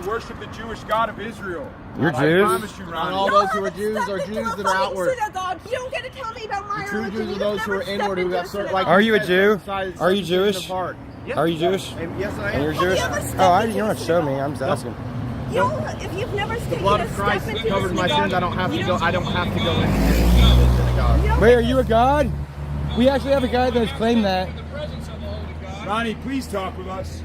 worship the Jewish God of Israel. You're Jews? I promise you, Ronnie. And all those who are Jews are Jews that are outward. Synagogue. You don't get to tell me about my True religion. Jews are those who are inward, who have certain, like. Are you a Jew? Are you Jewish? Yeah. Are you Jewish? Yes, I And you're am. Jewish? Oh, you don't have to show me. I'm just asking. You don't, if you've never The taken blood a of step Christ into covers the my synagogue, sins. I don't have to go. I don't have to go into the you synagogue. don't Wait, get are you a god? We actually have a guy that's claimed that. Ronnie, please talk with us.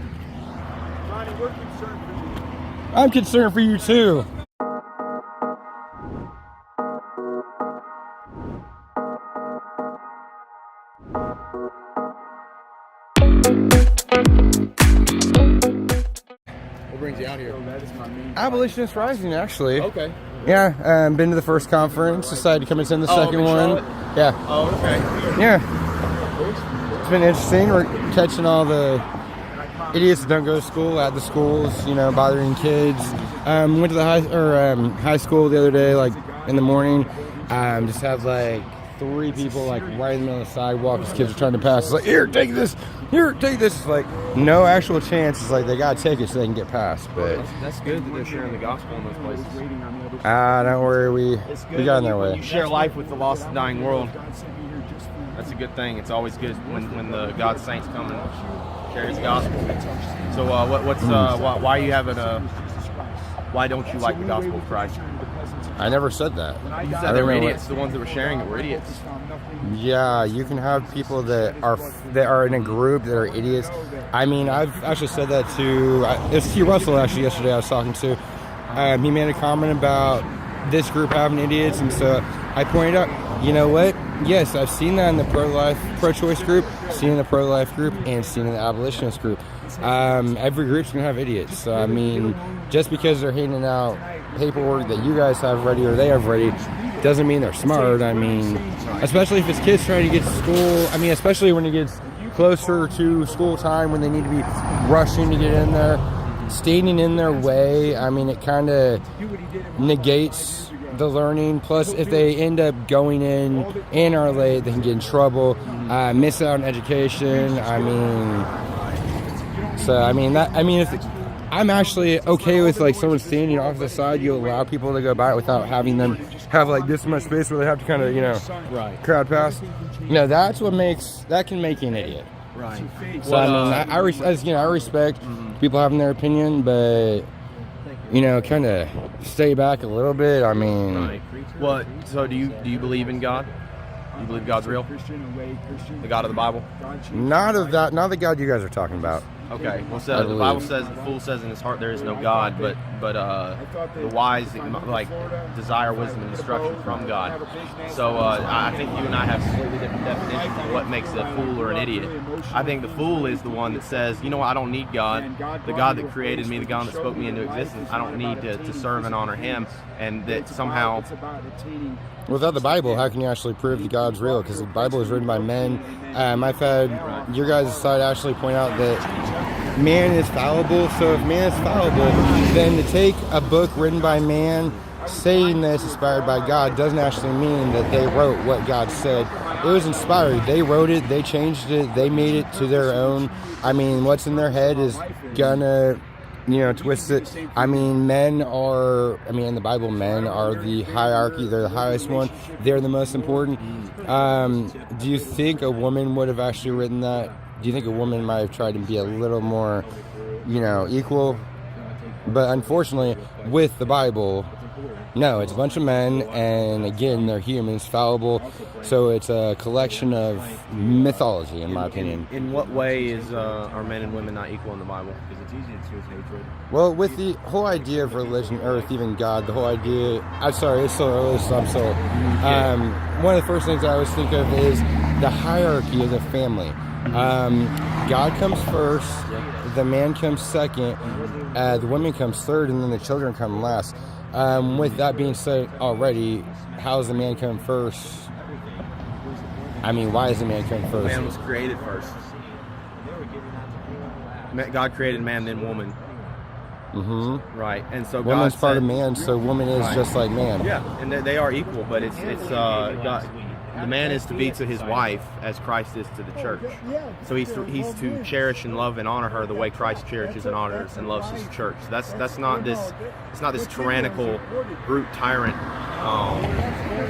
Ronnie, we're concerned for you. I'm concerned for you too. What brings you out here? Abolitionist Rising, actually. Okay. Yeah, been to the first conference, decided to come attend the second one. Charlotte? Yeah. Oh, okay. Yeah. It's been interesting. We're catching all the idiots that don't go to school at the schools, you know, bothering kids. Went to the high school the other day, like in the morning. Just have like 3 people like right in the middle of the sidewalk as kids are trying to pass. It's like, here, take this. Here, take this. It's like no actual chance. It's like they gotta take it so they can get past. But That's good that they're sharing the gospel in those places. don't worry, we got in their When way. you share life with the lost and dying world, that's a good thing. It's always good when the God's saints come and share His gospel. So, why you haven't why don't you like the gospel of Christ? I never said that. You I said they don't were know idiots. The ones that were sharing it were idiots. Yeah, you can have people that are in a group that are idiots. I mean, I've actually said that to it's T. Russell actually yesterday I was talking to. He made a comment about this group having idiots, and so I pointed out, you know what? Yes, I've seen that in the pro-choice group, seen in the pro-life group, and seen in the abolitionist group. Every group's gonna have idiots. So I mean, just because they're handing out paperwork that you guys have ready or they have ready doesn't mean they're smart. I mean, especially if it's kids trying to get to school. I mean, especially when it gets closer to school time when they need to be rushing to get in there, standing in their way. I mean, it kind of negates the learning. Plus, if they end up going in and are late, they can get in trouble, miss out on education. I mean, if I'm actually okay with like someone standing off the side, you allow people to go by without having them have like this much space where they have to kind of, you know, crowd pass. You know, that can make you an idiot. Right. So I respect people having their opinion, but you know, kind of stay back a little bit. I mean, Right. Well, so do you believe in God? You believe God's real? The God of the Bible? not the God you guys are talking about. Okay. Well, so the Bible says the fool says in his heart there is no God, but the wise like desire wisdom and instruction from God. So I think you and I have completely different definitions of what makes a fool or an idiot. I think the fool is the one that says, you know what, I don't need God. The God that created me, the God that spoke me into existence, I don't need to serve and honor Him, and that somehow. Without the Bible, how can you actually prove that God's real? Because the Bible is written by men. I've had your guys' side actually point out that man is fallible. So if man is fallible, then to take a book written by man saying that it's inspired by God doesn't actually mean that they wrote what God said. It was inspired. They wrote it. They changed it. They made it to their own. I mean, what's in their head is gonna, you know, twist it. I mean, in the Bible, men are the hierarchy. They're the highest one. They're the most important. Do you think a woman would have actually written that? Do you think a woman might have tried to be a little more, you know, equal? But unfortunately, with the Bible, no, it's a bunch of men, and again, they're humans, fallible. So it's a collection of mythology, in my opinion. In what way are men and women not equal in the Bible? Well, with the whole idea of religion, or with even God, the whole idea... I'm sorry, it's so early, so I'm so... one of the first things I always think of is the hierarchy of the family. God comes first, the man comes second, the woman comes third, and then the children come last. With that being said already, how does the man come first? I mean, why does the man come first? Man was created first. God created man, then woman. Mm-hmm. Right, and so woman's God part said, of man, so woman is just like man. Yeah, and they are equal, but it's God. the man is to be to his wife as Christ is to the church. So he's to cherish and love and honor her the way Christ cherishes and honors and loves his church. That's not this. It's not this tyrannical, brute tyrant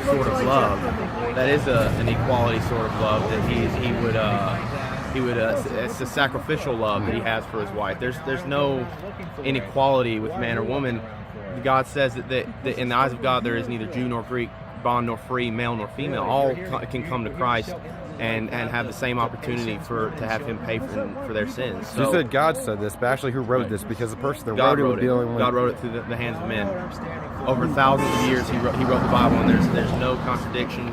sort of love. That is an equality sort of love that he would. It's a sacrificial love that he has for his wife. There's no inequality with man or woman. God says that in the eyes of God there is neither Jew nor Greek, bond nor free, male nor female. All can come to Christ and have the same opportunity to have Him pay for their sins. So, you said God said this, but actually who wrote this? Because the person that God wrote it was dealing with... God wrote it through the hands of men. Over thousands of years, He wrote the Bible, and there's no contradictions.